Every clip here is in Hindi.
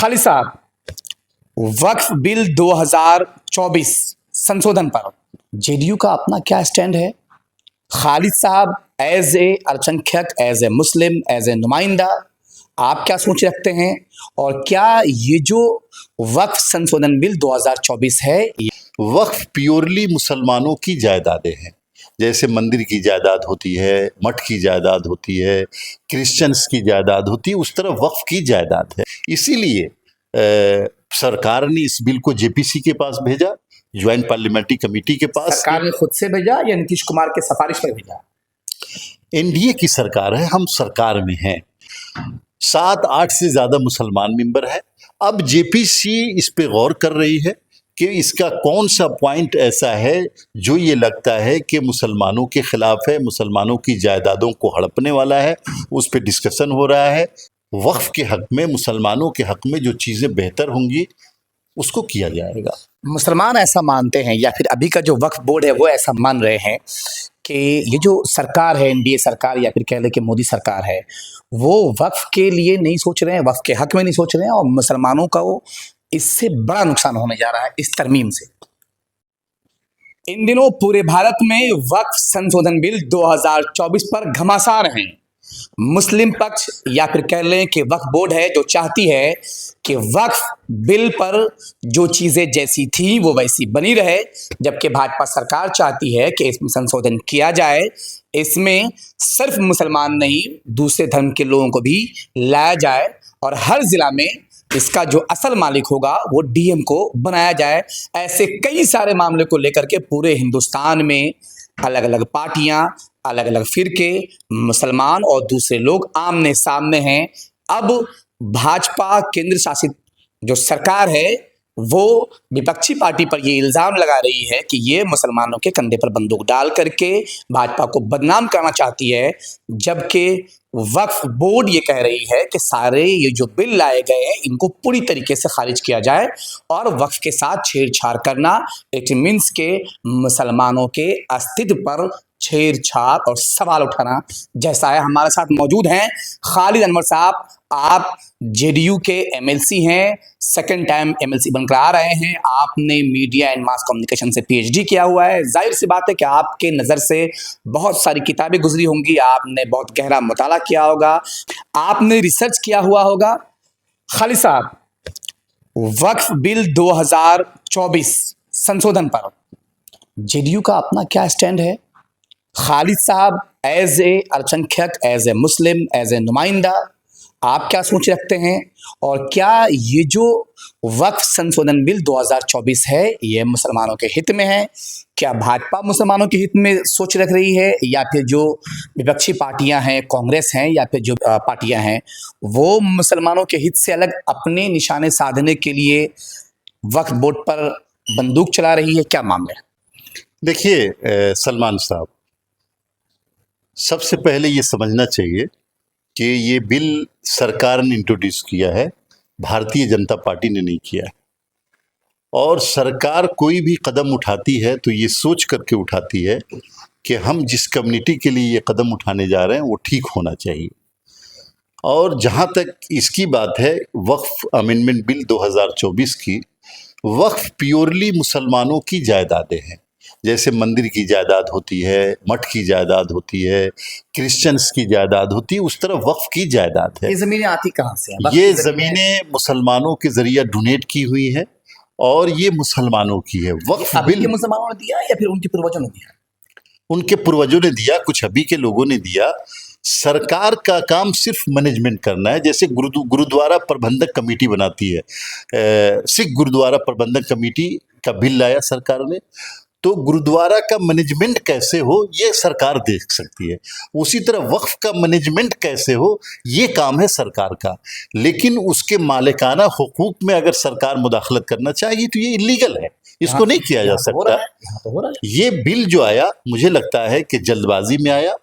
खालिद साहब, वक्फ बिल 2024 संशोधन पर जेडीयू का अपना क्या स्टैंड है? खालिद साहब, एज ए अल्पसंख्यक, as a Muslim, as a नुमाइंदा, आप क्या सोच रखते हैं? और क्या ये जो वक्फ संशोधन बिल 2024 है, वक्फ प्योरली मुसलमानों की जायदादें हैं। जैसे मंदिर की जायदाद होती है, मठ की जायदाद होती है, क्रिश्चियंस की जायदाद होती है, उस तरह वक्फ की जायदाद है। इसीलिए सरकार ने इस बिल को जेपीसी के पास भेजा, ज्वाइंट पार्लियामेंट्री कमेटी के पास। सरकार ने खुद से भेजा या नीतीश कुमार के सिफारिश पर भेजा? एनडीए की सरकार है, हम सरकार में हैं। 7-8 से ज़्यादा मुसलमान मेंबर है। अब जेपीसी इस पे गौर कर रही है कि इसका कौन सा पॉइंट ऐसा है जो ये लगता है कि मुसलमानों के खिलाफ है, मुसलमानों की जायदादों को हड़पने वाला है। उस पे डिस्कशन हो रहा है। वक्फ के हक में, मुसलमानों के हक में जो चीज़ें बेहतर होंगी उसको किया जाएगा। मुसलमान ऐसा मानते हैं या फिर अभी का जो वक्फ बोर्ड है वो ऐसा मान रहे हैं कि ये जो सरकार है, एनडीए सरकार या फिर कह लें कि मोदी सरकार है, वो वक्फ के लिए नहीं सोच रहे हैं, वक्फ के हक में नहीं सोच रहे हैं और मुसलमानों का वो इससे बड़ा नुकसान होने जा रहा है इस तरमीम से। इन दिनों पूरे भारत में वक्फ संशोधन बिल 2024 पर घमासान हैं। मुस्लिम पक्ष या फिर कह लें कि वक्फ बोर्ड है जो चाहती है कि वक्फ बिल पर जो चीज़ें जैसी थी वो वैसी बनी रहे, जबकि भाजपा सरकार चाहती है कि इसमें संशोधन किया जाए, इसमें सिर्फ मुसलमान नहीं दूसरे धर्म के लोगों को भी लाया जाए और हर ज़िला में इसका जो असल मालिक होगा वो डीएम को बनाया जाए। ऐसे कई सारे मामले को लेकर के पूरे हिंदुस्तान में अलग अलग पार्टियां, अलग अलग फिरके, मुसलमान और दूसरे लोग आमने सामने हैं। अब भाजपा केंद्र शासित जो सरकार है वो विपक्षी पार्टी पर ये इल्ज़ाम लगा रही है कि ये मुसलमानों के कंधे पर बंदूक डाल करके भाजपा को बदनाम करना चाहती है, जबकि वक्फ बोर्ड ये कह रही है कि सारे ये जो बिल लाए गए हैं इनको पूरी तरीके से खारिज किया जाए और वक्फ के साथ छेड़छाड़ करना इट मीन्स के मुसलमानों के अस्तित्व पर छेड़छाड़ और सवाल उठाना जैसा है। हमारे साथ मौजूद हैं खालिद अनवर साहब, आप जेडीयू के एमएलसी हैं, सेकंड टाइम एमएलसी बनकर आ रहे हैं। आपने मीडिया एंड मास कम्युनिकेशन से पीएचडी किया हुआ है। जाहिर सी बात है कि आपके नज़र से बहुत सारी किताबें गुजरी होंगी, आपने बहुत गहरा मुताला किया होगा, आपने रिसर्च किया हुआ होगा। खालिद साहब, वक्फ बिल 2024 संशोधन पर जेडीयू का अपना क्या स्टैंड है? खालिद साहब, एज ए अल्पसंख्यक, as a Muslim, as a नुमाइंदा, आप क्या सोच रखते हैं? और क्या ये जो वक्फ संशोधन बिल 2024 है ये मुसलमानों के हित में है? क्या भाजपा मुसलमानों के हित में सोच रख रही है या फिर जो विपक्षी पार्टियां हैं, कांग्रेस हैं या फिर जो पार्टियां हैं, वो मुसलमानों के हित से अलग अपने निशाने साधने के लिए वक्फ बोर्ड पर बंदूक चला रही है? क्या मामला है? देखिए सलमान साहब, सबसे पहले ये समझना चाहिए कि ये बिल सरकार ने इंट्रोड्यूस किया है, भारतीय जनता पार्टी ने नहीं किया है। और सरकार कोई भी कदम उठाती है तो ये सोच करके उठाती है कि हम जिस कम्युनिटी के लिए ये कदम उठाने जा रहे हैं वो ठीक होना चाहिए। और जहाँ तक इसकी बात है वक्फ अमेंडमेंट बिल 2024 की, वक्फ प्योरली मुसलमानों की जायदादें हैं। जैसे मंदिर की जायदाद होती है, मठ की जायदाद होती है, क्रिश्चियंस की जायदाद होती है, उस तरह वक्फ की जायदाद है। ये ज़मीनें आती कहाँ से हैं? ये ज़मीनें मुसलमानों के ज़रिए डोनेट की हुई है और ये मुसलमानों की है। वक्फ अभी बिल के मुसलमानों ने दिया या फिर उनके पूर्वजों ने दिया? उनके पूर्वजों ने दिया, कुछ अभी के लोगों ने दिया। सरकार का काम सिर्फ मैनेजमेंट करना है। जैसे गुरुद्वारा प्रबंधक कमेटी बनाती है, सिख गुरुद्वारा प्रबंधक कमेटी का बिल लाया सरकार ने, तो गुरुद्वारा का मैनेजमेंट कैसे हो ये सरकार देख सकती है। उसी तरह वक्फ का मैनेजमेंट कैसे हो ये काम है सरकार का। लेकिन उसके मालिकाना हुकूक में अगर सरकार मुदाखलत करना चाहिए तो ये इलीगल है, इसको नहीं किया जा सकता। ये बिल जो आया मुझे लगता है कि जल्दबाजी में आया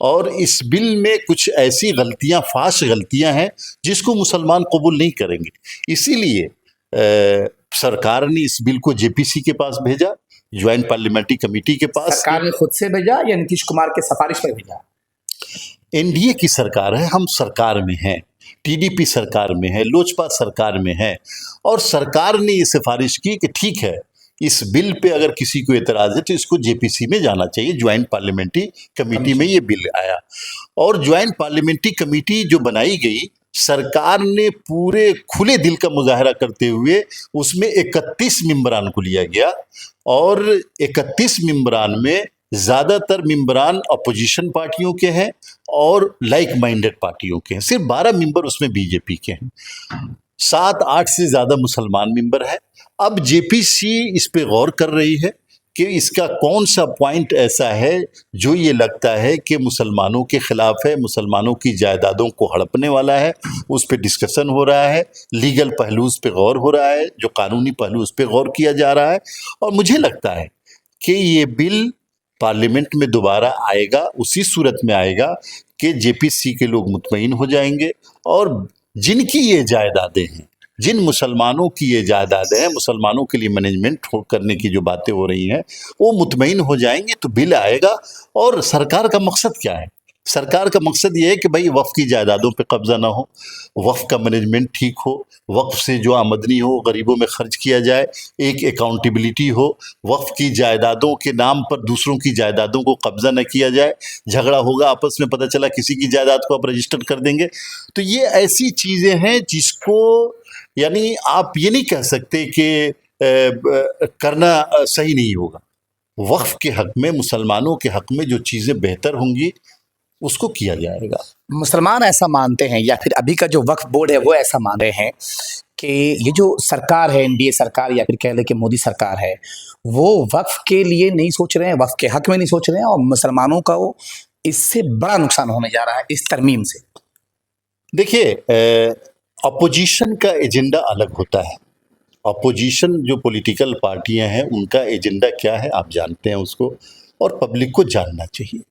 और इस बिल में कुछ ऐसी गलतियां, फाश गलतियां हैं जिसको मुसलमान कबूल नहीं करेंगे। इसीलिए सरकार ने इस बिल को जेपीसी के पास भेजा, ज्वाइंट पार्लियामेंट्री कमेटी के पास। सरकार ने खुद से भेजा या नीतीश कुमार के सिफारिश पर भेजा? एनडीए की सरकार है, हम सरकार में हैं। टीडीपी सरकार में है, लोजपा सरकार में है, और सरकार ने ये सिफारिश की कि ठीक है, इस बिल पे अगर किसी को एतराज है तो इसको जेपीसी में जाना चाहिए, ज्वाइंट पार्लियामेंट्री कमेटी में ये बिल आया। और ज्वाइंट पार्लियामेंट्री कमेटी जो बनाई गई, सरकार ने पूरे खुले दिल का मुजाहरा करते हुए उसमें 31 मेंबरान को लिया गया, और 31 मेंबरान में ज़्यादातर मेंबरान अपोजिशन पार्टियों के हैं और लाइक माइंडेड पार्टियों के हैं। सिर्फ 12 मेंबर उसमें बीजेपी के हैं, 7-8 से ज़्यादा मुसलमान मेंबर है। अब जेपीसी इस पे गौर कर रही है कि इसका कौन सा पॉइंट ऐसा है जो ये लगता है कि मुसलमानों के खिलाफ है, मुसलमानों की जायदादों को हड़पने वाला है। उस पर डिस्कशन हो रहा है, लीगल पहलू उस पर गौर हो रहा है, जो कानूनी पहलू उस पर गौर किया जा रहा है। और मुझे लगता है कि ये बिल पार्लियामेंट में दोबारा आएगा, उसी सूरत में आएगा कि जेपीसी के लोग मुतमईन हो जाएंगे, और जिनकी ये जायदादें हैं, जिन मुसलमानों की ये जायदादें हैं, मुसलमानों के लिए मैनेजमेंट करने की जो बातें हो रही हैं, वो मुतमईन हो जाएंगे तो बिल आएगा। और सरकार का मकसद क्या है? सरकार का मकसद ये है कि भाई वक्फ की जायदादों पे कब्जा ना हो, वक्फ का मैनेजमेंट ठीक हो, वक्फ से जो आमदनी हो गरीबों में खर्च किया जाए, एक अकाउंटेबिलिटी हो, वक्फ की जायदादों के नाम पर दूसरों की जायदादों को कब्जा न किया जाए। झगड़ा होगा आपस में, पता चला किसी की जायदाद को आप रजिस्टर कर देंगे। तो ये ऐसी चीज़ें हैं जिसको यानी आप ये नहीं कह सकते कि करना सही नहीं होगा। वक्फ के हक में, मुसलमानों के हक में जो चीज़ें बेहतर होंगी उसको किया जाएगा। मुसलमान ऐसा मानते हैं या फिर अभी का जो वक्फ बोर्ड है वो ऐसा मान रहे हैं कि ये जो सरकार है, एनडीए सरकार या फिर कह ले कि मोदी सरकार है, वो वक्फ के लिए नहीं सोच रहे हैं, वक्फ के हक में नहीं सोच रहे हैं, और मुसलमानों का वो इससे बड़ा नुकसान होने जा रहा है इस तरमीम से। देखिए, अपोजिशन का एजेंडा अलग होता है। अपोजिशन जो पॉलिटिकल पार्टियां हैं उनका एजेंडा क्या है आप जानते हैं उसको, और पब्लिक को जानना चाहिए।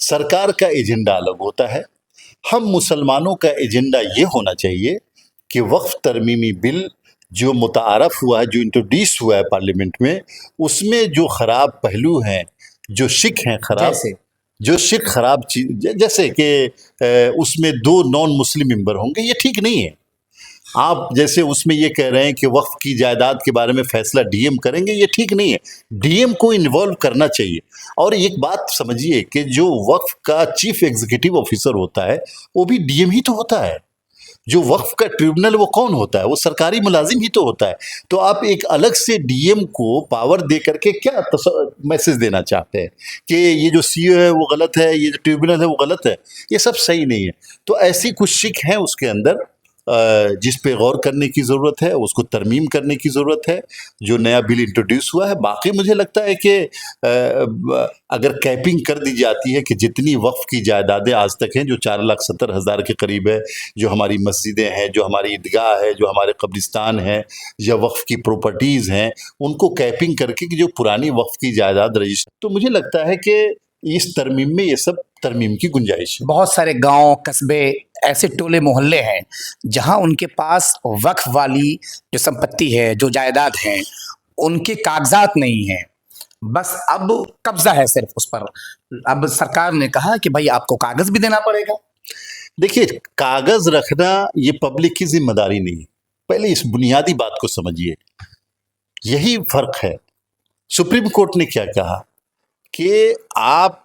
सरकार का एजेंडा अलग होता है। हम मुसलमानों का एजेंडा ये होना चाहिए कि वक्फ तरमीमी बिल जो मुतारफ़ हुआ है, जो इंट्रोड्यूस हुआ है पार्लियामेंट में, उसमें जो ख़राब पहलू हैं, जो शिक हैं ख़राब, जो शिक ख़राब चीज़, जैसे कि उसमें 2 नॉन मुस्लिम मेंबर होंगे, ये ठीक नहीं है। आप जैसे उसमें ये कह रहे हैं कि वक्फ की जायदाद के बारे में फैसला डीएम करेंगे, ये ठीक नहीं है। डीएम को इन्वॉल्व करना चाहिए। और एक बात समझिए कि जो वक्फ का चीफ एग्जीक्यूटिव ऑफिसर होता है वो भी डीएम ही तो होता है। जो वक्फ का ट्रिब्यूनल वो कौन होता है? वो सरकारी मुलाजिम ही तो होता है। तो आप एक अलग से डीएम को पावर दे करके क्या मैसेज देना चाहते हैं कि ये जो सीओ है वो गलत है, ये जो ट्रिब्यूनल है वो गलत है? ये सब सही नहीं है। तो ऐसी कुछ शिक है उसके अंदर जिस पे गौर करने की ज़रूरत है, उसको तरमीम करने की ज़रूरत है, जो नया बिल इंट्रोड्यूस हुआ है। बाकी मुझे लगता है कि अगर कैपिंग कर दी जाती है कि जितनी वक्फ की जायदादें आज तक हैं, जो 4,70,000 के करीब है, जो हमारी मस्जिदें हैं, जो हमारी ईदगाह है, जो हमारे कब्रिस्तान हैं, या वक्फ की प्रॉपर्टीज़ हैं, उनको कैपिंग करके कि जो पुरानी वक्फ की जायदाद रजिस्टर, तो मुझे लगता है कि इस तरमीम में ये सब तरमीम की गुंजाइश है। बहुत सारे गांव, कस्बे, ऐसे टोले मोहल्ले हैं जहां उनके पास वक्फ वाली जो संपत्ति है, जो जायदाद है, उनके कागजात नहीं हैं, बस अब कब्जा है सिर्फ उस पर। अब सरकार ने कहा कि भाई आपको कागज भी देना पड़ेगा। देखिए, कागज रखना ये पब्लिक की जिम्मेदारी नहीं है। पहले इस बुनियादी बात को समझिए, यही फर्क है। सुप्रीम कोर्ट ने क्या कहा कि आप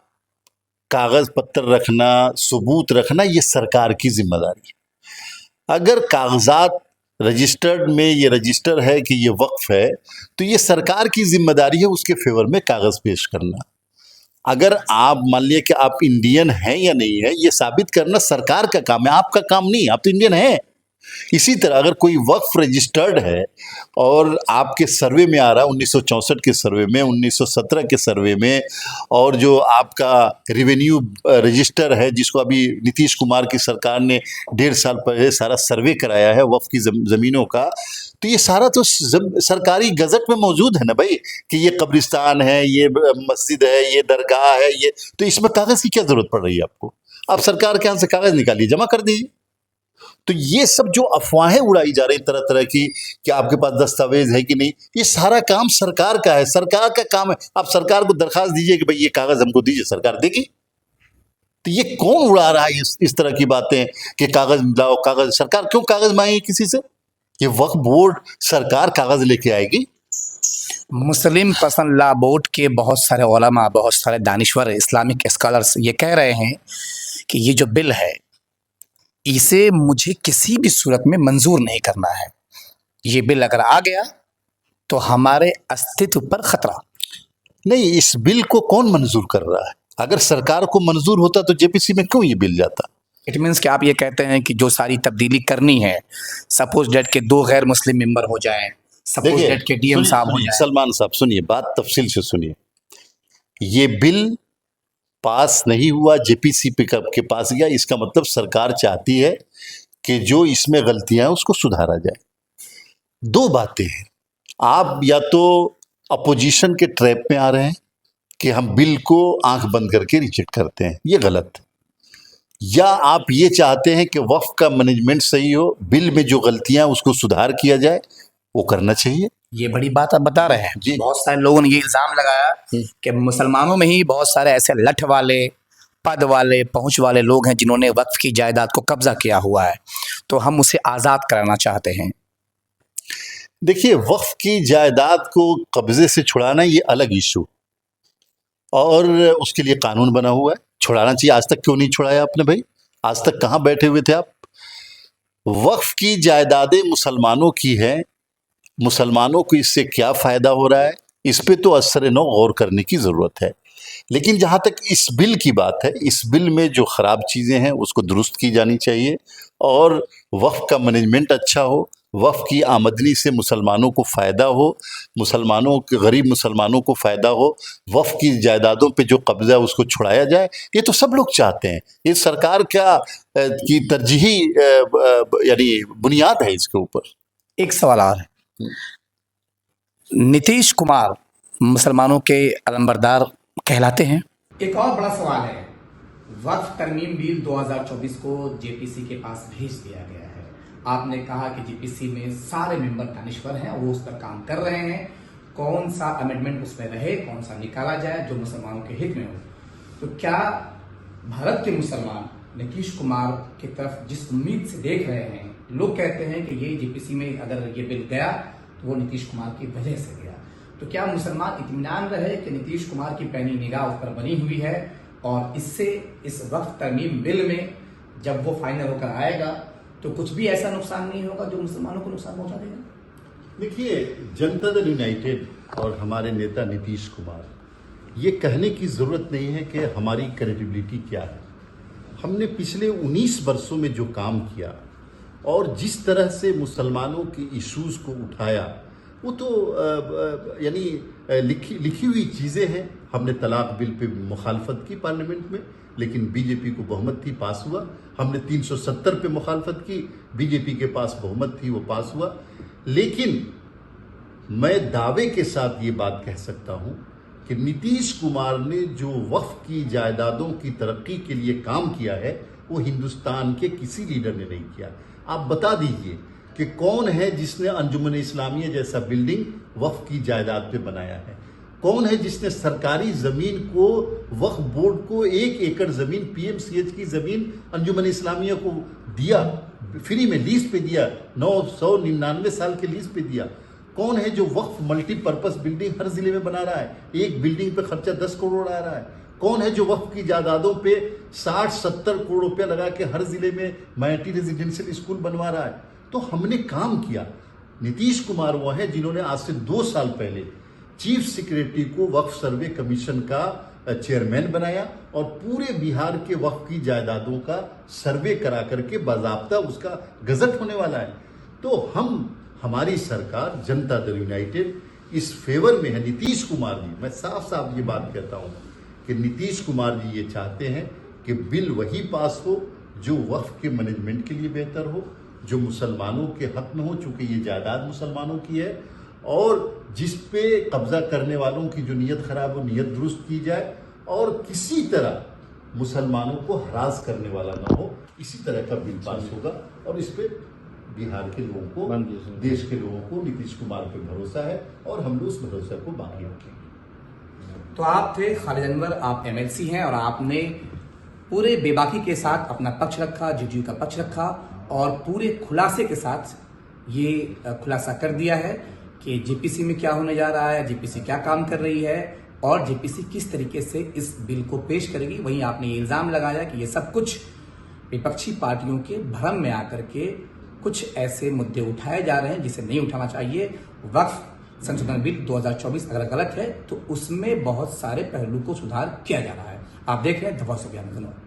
कागज पत्तर रखना, सबूत रखना, ये सरकार की जिम्मेदारी है। अगर कागजात रजिस्टर्ड में ये रजिस्टर है कि ये वक्फ है, तो ये सरकार की जिम्मेदारी है उसके फेवर में कागज पेश करना। अगर आप मान लिया कि आप इंडियन हैं या नहीं है, ये साबित करना सरकार का काम है, आपका काम नहीं। आप तो इंडियन हैं। इसी तरह अगर कोई वक्फ रजिस्टर्ड है और आपके सर्वे में आ रहा है, 1964 के सर्वे में, 1917 के सर्वे में, और जो आपका रेवेन्यू रजिस्टर है जिसको अभी नीतीश कुमार की सरकार ने 1.5 साल पहले सारा सर्वे कराया है वक्फ की ज़मीनों का, तो ये सारा तो सरकारी गजट में मौजूद है ना भाई, कि ये कब्रिस्तान है, ये मस्जिद है, ये दरगाह है, ये, तो इसमें कागज़ की क्या ज़रूरत पड़ रही है आपको? आप सरकार के यहाँ से कागज़ निकालिए, जमा कर दीजिए। तो ये सब जो अफवाहें उड़ाई जा रही तरह तरह की कि आपके पास दस्तावेज है कि नहीं, ये सारा काम सरकार का है, सरकार का काम है। आप सरकार को दरखास्त दीजिए कि भाई ये कागज़ हमको दीजिए, सरकार देगी। तो ये कौन उड़ा रहा है इस तरह की बातें कि कागज लाओ कागज? सरकार क्यों कागज मांगेगी किसी से? ये वक्फ बोर्ड सरकार कागज लेके आएगी? मुस्लिम पर्सनल लॉ बोर्ड के बहुत सारे उलमा, बहुत सारे दानिश्वर, इस्लामिक स्कॉलर्स ये कह रहे हैं कि ये जो बिल है इसे मुझे किसी भी सूरत में मंजूर नहीं करना है। ये बिल अगर आ गया तो हमारे अस्तित्व पर खतरा। नहीं, इस बिल को कौन मंजूर कर रहा है? अगर सरकार को मंजूर होता तो जेपीसी में क्यों ये बिल जाता? इट मीन्स कि आप ये कहते हैं कि जो सारी तब्दीली करनी है, सपोज डेट के 2 गैर मुस्लिम मेंबर हो जाएं, सपोज देखिए, डेट के डीएम सुनिए, साहब हो सुनिए, जाएं। सलमान साहब सुनिए, बात तफसील से सुनिए। ये बिल पास नहीं हुआ, जेपीसी के पास गया, इसका मतलब सरकार चाहती है कि जो इसमें गलतियां हैं उसको सुधारा जाए। दो बातें हैं, आप या तो अपोजिशन के ट्रैप में आ रहे हैं कि हम बिल को आंख बंद करके रिजेक्ट करते हैं, ये गलत है, या आप ये चाहते हैं कि वक्फ का मैनेजमेंट सही हो, बिल में जो गलतियां हैं उसको सुधार किया जाए, वो करना चाहिए। ये बड़ी बात आप बता रहे हैं। जी। बहुत सारे लोगों ने ये इल्ज़ाम लगाया कि मुसलमानों में ही बहुत सारे ऐसे लठ वाले, पद वाले, पहुंच वाले लोग हैं जिन्होंने वक्फ की जायदाद को कब्जा किया हुआ है, तो हम उसे आज़ाद कराना चाहते हैं। देखिए, वक्फ की जायदाद को कब्जे से छुड़ाना ये अलग इशू, और उसके लिए कानून बना हुआ है, छुड़ाना चाहिए। आज तक क्यों नहीं छुड़ाया आपने भाई? आज तक कहाँ बैठे हुए थे आप? वक्फ की जायदादें मुसलमानों की हैं, मुसलमानों को इससे क्या फ़ायदा हो रहा है, इस पे तो असर नौ गौर करने की ज़रूरत है। लेकिन जहाँ तक इस बिल की बात है, इस बिल में जो ख़राब चीज़ें हैं उसको दुरुस्त की जानी चाहिए, और वक्फ का मैनेजमेंट अच्छा हो, वक्फ की आमदनी से मुसलमानों को फ़ायदा हो, मुसलमानों के गरीब मुसलमानों को फ़ायदा हो, वक्फ की जायदादों पे जो कब्ज़ा है उसको छुड़ाया जाए, ये तो सब लोग चाहते हैं। ये सरकार की तरजीही यानी बुनियाद है इसके ऊपर। एक सवाल और है, नीतीश कुमार मुसलमानों के अलंबरदार कहलाते हैं? एक और बड़ा सवाल है, वक्फ तरमीम बिल 2024 को जेपीसी के पास भेज दिया गया है। आपने कहा कि जेपीसी में सारे मेंबर दानिश्वर हैं, वो उस पर काम कर रहे हैं, कौन सा अमेंडमेंट उसमें रहे, कौन सा निकाला जाए जो मुसलमानों के हित में हो। तो क्या भारत के मुसलमान नीतीश कुमार की तरफ जिस उम्मीद से देख रहे हैं, लोग कहते हैं कि ये जेपीसी में अगर ये बिल गया तो वो नीतीश कुमार की वजह से गया, तो क्या मुसलमान इत्मीनान रहे कि नीतीश कुमार की पैनी निगाह उस पर बनी हुई है, और इससे इस वक्फ तरमीम बिल में जब वो फाइनल होकर आएगा तो कुछ भी ऐसा नुकसान नहीं होगा जो मुसलमानों को नुकसान पहुंचा देगा? देखिए, जनता दल यूनाइटेड और हमारे नेता नीतीश कुमार, ये कहने की ज़रूरत नहीं है कि हमारी क्रेडिबिलिटी क्या है। हमने पिछले 19 वर्षों में जो काम किया और जिस तरह से मुसलमानों के इश्यूज़ को उठाया, वो तो यानी लिखी हुई चीज़ें हैं। हमने तलाक बिल पे मुखालफत की पार्लियामेंट में, लेकिन बीजेपी को बहुमत थी, पास हुआ। हमने 370 पे मुखालफत की, बीजेपी के पास बहुमत थी, वो पास हुआ। लेकिन मैं दावे के साथ ये बात कह सकता हूँ कि नीतीश कुमार ने जो वक्फ की जायदादों की तरक्की के लिए काम किया है, वो हिंदुस्तान के किसी लीडर ने नहीं किया। आप बता दीजिए कि कौन है जिसने अंजुमन इस्लामिया जैसा बिल्डिंग वक्फ की जायदाद पे बनाया है? कौन है जिसने सरकारी जमीन को, वक्फ बोर्ड को 1 एकड़ जमीन, पीएमसीएच की जमीन अंजुमन इस्लामिया को दिया, फ्री में लीज पे दिया, 999 साल के लीज पे दिया? कौन है जो वक्फ मल्टीपर्पज बिल्डिंग हर जिले में बना रहा है? एक बिल्डिंग पे खर्चा 10 करोड़ आ रहा है। कौन है जो वक्फ की जायदादों पे 60-70 करोड़ रुपया लगा के हर जिले में माइनॉरिटी रेजिडेंशियल स्कूल बनवा रहा है? तो हमने काम किया। नीतीश कुमार वो है जिन्होंने आज से 2 साल पहले चीफ सेक्रेटरी को वक्फ सर्वे कमीशन का चेयरमैन बनाया और पूरे बिहार के वक्फ की जायदादों का सर्वे करा करके बाज़ाब्ता उसका गजट होने वाला है। तो हमारी सरकार जनता दल यूनाइटेड इस फेवर में है। नीतीश कुमार जी, मैं साफ साफ ये बात कहता हूँ कि नीतीश कुमार जी ये चाहते हैं कि बिल वही पास हो जो वक्फ के मैनेजमेंट के लिए बेहतर हो, जो मुसलमानों के हक में हो, चूंकि ये जायदाद मुसलमानों की है, और जिस पे कब्जा करने वालों की जो नीयत खराब हो, नीयत दुरुस्त की जाए, और किसी तरह मुसलमानों को हरास करने वाला ना हो। इसी तरह का बिल पास होगा, और इस पे बिहार के लोगों को, देश के लोगों को नीतीश कुमार पे भरोसा है, और हम लोग उस भरोसे को बाकी रखेंगे। तो आप थे खालिद अनवर, आप एमएलसी हैं, और आपने पूरे बेबाकी के साथ अपना पक्ष रखा, जेडीयू का पक्ष रखा और पूरे खुलासे के साथ ये खुलासा कर दिया है कि जेपीसी में क्या होने जा रहा है, जेपीसी क्या काम कर रही है और जेपीसी किस तरीके से इस बिल को पेश करेगी। वहीं आपने ये इल्ज़ाम लगाया कि ये सब कुछ विपक्षी पार्टियों के भ्रम में आकर के कुछ ऐसे मुद्दे उठाए जा रहे हैं जिसे नहीं उठाना चाहिए। वक्फ संशोधन बिल 2024 अगर गलत है तो उसमें बहुत सारे पहलू को सुधार किया जा रहा है। आप देख रहे हैं द वॉइस ऑफ ज्ञान। धन्यवाद।